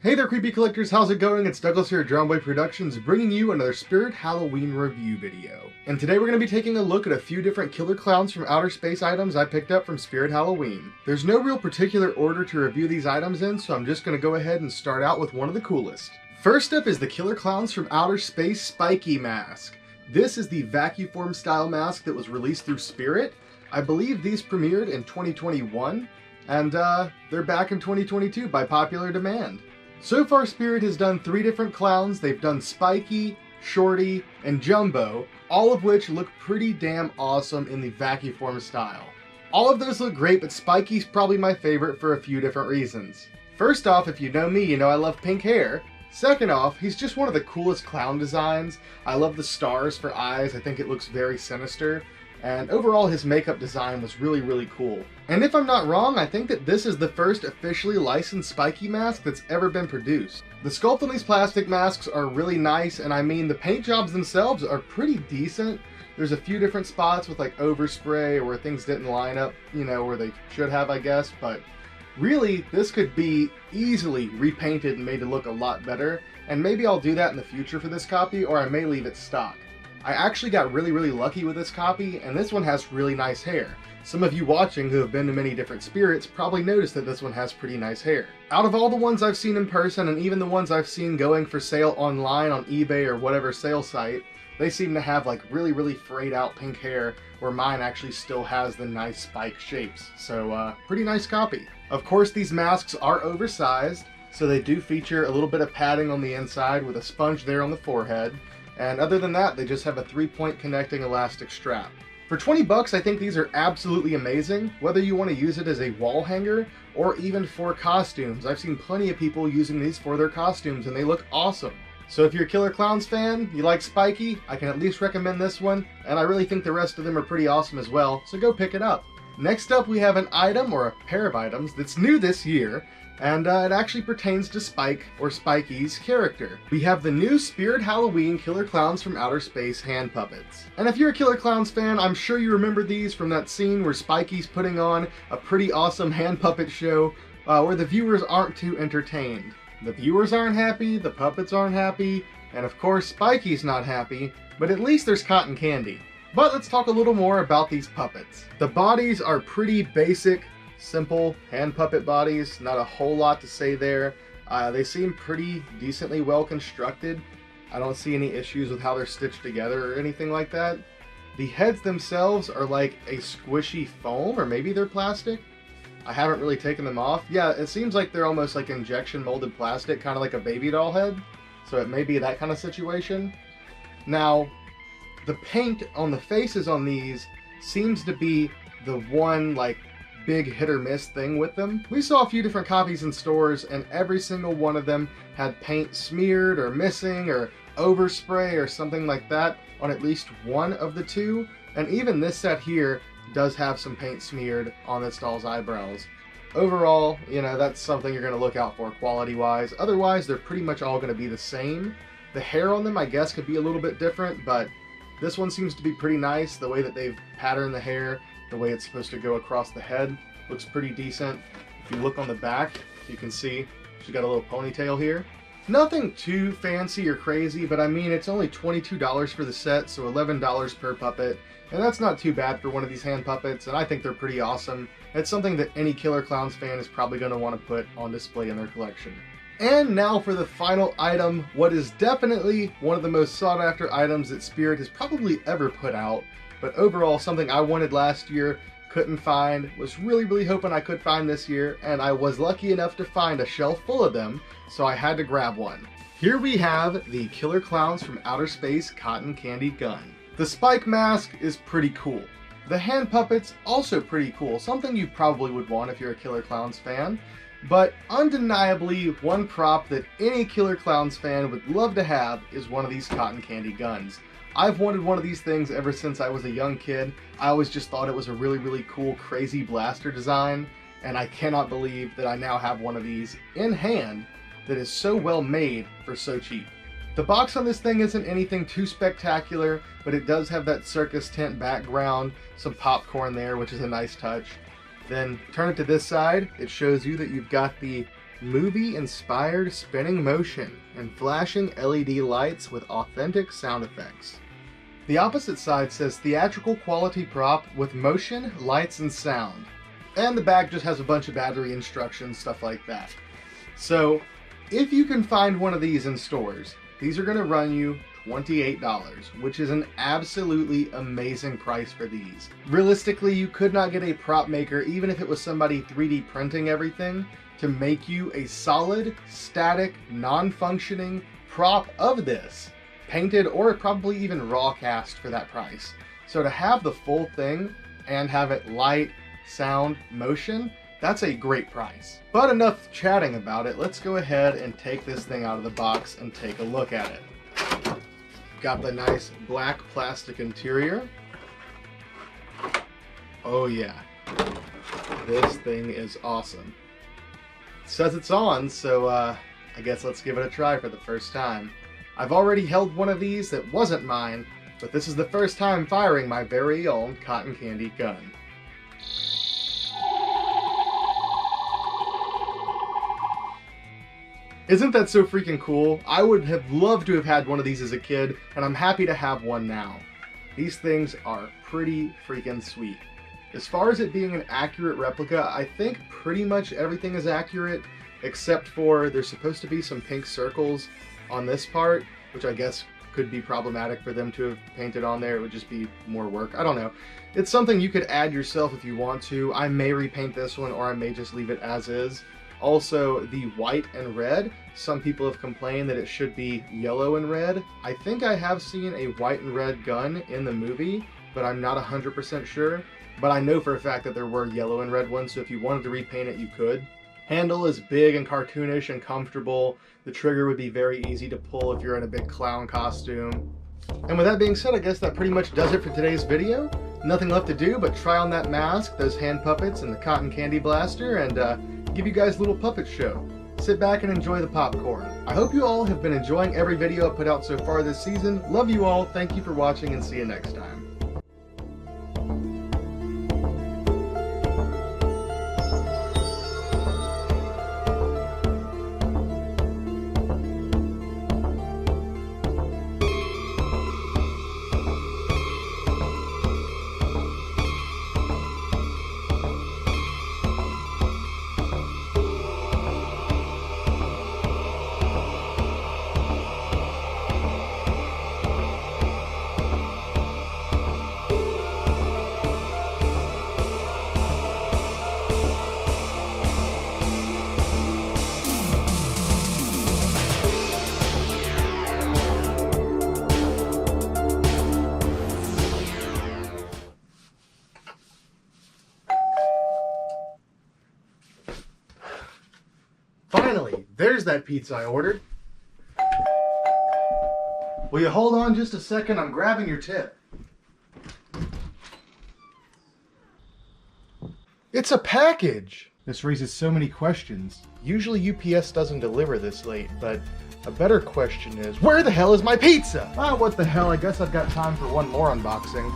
Hey there, creepy collectors, how's it going? It's Douglas here at Drownboy Productions, bringing you another Spirit Halloween review video. And today we're going to be taking a look at a few different killer clowns from outer space items I picked up from Spirit Halloween. There's no real particular order to review these items in, so I'm just going to go ahead and start out with one of the coolest. First up is the Killer Klowns from Outer Space Spiky Mask. This is the vacuform style mask that was released through Spirit. I believe these premiered in 2021, and they're back in 2022 by popular demand. So far, Spirit has done 3 different clowns. They've done Spiky, Shorty, and Jumbo, all of which look pretty damn awesome in the vacuform style. All of those look great, but Spiky's probably my favorite for a few different reasons. First off, if you know me, you know I love pink hair. Second off, he's just one of the coolest clown designs. I love the stars for eyes. I think it looks very sinister. And overall, his makeup design was really cool. And if I'm not wrong, I think that this is the first officially licensed Spiky mask that's ever been produced. The sculpt on these plastic masks are really nice, and I mean, the paint jobs themselves are pretty decent. There's a few different spots with like overspray or where things didn't line up, you know, where they should have, I guess, but really, this could be easily repainted and made to look a lot better, and maybe I'll do that in the future for this copy, or I may leave it stock. I actually got really lucky with this copy, and this one has really nice hair. Some of you watching who have been to many different spirits probably noticed that this one has pretty nice hair. Out of all the ones I've seen in person, and even the ones I've seen going for sale online on eBay or whatever sale site, they seem to have like really frayed out pink hair, where mine actually still has the nice spike shapes. So pretty nice copy. Of course, these masks are oversized, so they do feature a little bit of padding on the inside with a sponge there on the forehead. And other than that, they just have a 3-point connecting elastic strap. For 20 bucks, I think these are absolutely amazing, whether you want to use it as a wall hanger or even for costumes. I've seen plenty of people using these for their costumes, and they look awesome. So if you're a Killer Klowns fan, you like Spiky, I can at least recommend this one, and I really think the rest of them are pretty awesome as well, so go pick it up. Next up, we have an item, or a pair of items, that's new this year, and it actually pertains to Spike, or Spiky's character. We have the new Spirit Halloween Killer Klowns from Outer Space hand puppets. And if you're a Killer Klowns fan, I'm sure you remember these from that scene where Spiky's putting on a pretty awesome hand puppet show where the viewers aren't too entertained. The viewers aren't happy, the puppets aren't happy, and of course Spiky's not happy, but at least there's cotton candy. But let's talk a little more about these puppets. The bodies are pretty basic, simple hand puppet bodies, not a whole lot to say there. They seem pretty decently well constructed. I don't see any issues with how they're stitched together or anything like that. The heads themselves are like a squishy foam, or maybe they're plastic. I haven't really taken them off. Yeah, it seems like they're almost like injection molded plastic, kind of like a baby doll head. So it may be that kind of situation. Now, the paint on the faces on these seems to be the one like big hit or miss thing with them. We saw a few different copies in stores, and every single one of them had paint smeared or missing or overspray or something like that on at least one of the two. And even this set here does have some paint smeared on this doll's eyebrows. Overall, you know, that's something you're going to look out for quality wise. Otherwise, they're pretty much all going to be the same. The hair on them, I guess, could be a little bit different, but this one seems to be pretty nice. The way that they've patterned the hair, the way it's supposed to go across the head, looks pretty decent. If you look on the back, you can see she's got a little ponytail here. Nothing too fancy or crazy, but I mean, it's only $22 for the set, so $11 per puppet, and that's not too bad for one of these hand puppets, and I think they're pretty awesome. It's something that any Killer Klowns fan is probably going to want to put on display in their collection. And now for the final item, what is definitely one of the most sought after items that Spirit has probably ever put out, but overall something I wanted last year, couldn't find, was really hoping I could find this year, and I was lucky enough to find a shelf full of them, so I had to grab one. Here we have the Killer Klowns from Outer Space Cotton Candy Gun. The Spike mask is pretty cool. The hand puppets also pretty cool, something you probably would want if you're a Killer Klowns fan. But undeniably, one prop that any Killer Klowns fan would love to have is one of these cotton candy guns. I've wanted one of these things ever since I was a young kid. I always just thought it was a really cool, crazy blaster design, and I cannot believe that I now have one of these in hand that is so well made for so cheap. The box on this thing isn't anything too spectacular, but it does have that circus tent background, some popcorn there, which is a nice touch. Then turn it to this side, it shows you that you've got the movie-inspired spinning motion and flashing LED lights with authentic sound effects. The opposite side says theatrical quality prop with motion, lights, and sound. And the back just has a bunch of battery instructions, stuff like that. So, if you can find one of these in stores, these are going to run you $28, which is an absolutely amazing price for these. Realistically, you could not get a prop maker, even if it was somebody 3D printing everything, to make you a solid, static, non-functioning prop of this, painted or probably even raw cast for that price. So to have the full thing and have it light, sound, motion, that's a great price. But enough chatting about it, let's go ahead and take this thing out of the box and take a look at it. Got the nice black plastic interior. Oh yeah, this thing is awesome. It says it's on, so I guess let's give it a try for the first time. I've already held one of these that wasn't mine, but this is the first time firing my very own cotton candy gun. Isn't that so freaking cool? I would have loved to have had one of these as a kid, and I'm happy to have one now. These things are pretty freaking sweet. As far as it being an accurate replica, I think pretty much everything is accurate, except for there's supposed to be some pink circles on this part, which I guess could be problematic for them to have painted on there. It would just be more work. I don't know. It's something you could add yourself if you want to. I may repaint this one, or I may just leave it as is. Also, the white and red, some people have complained that it should be yellow and red. I think I have seen a white and red gun in the movie, but I'm not 100% sure. But I know for a fact that there were yellow and red ones, so if you wanted to repaint it, you could. Handle is big and cartoonish and comfortable. The trigger would be very easy to pull if you're in a big clown costume. And with that being said, I guess that pretty much does it for today's video. Nothing left to do but try on that mask, those hand puppets, and the cotton candy blaster, and give you guys a little puppet show. Sit back and enjoy the popcorn. I hope you all have been enjoying every video I've put out so far this season. Love you all, thank you for watching, and see you next time. Finally, there's that pizza I ordered. Will you hold on just a second? I'm grabbing your tip. It's a package! This raises so many questions. Usually UPS doesn't deliver this late, but a better question is, where the hell is my pizza? Ah, what the hell, I guess I've got time for one more unboxing.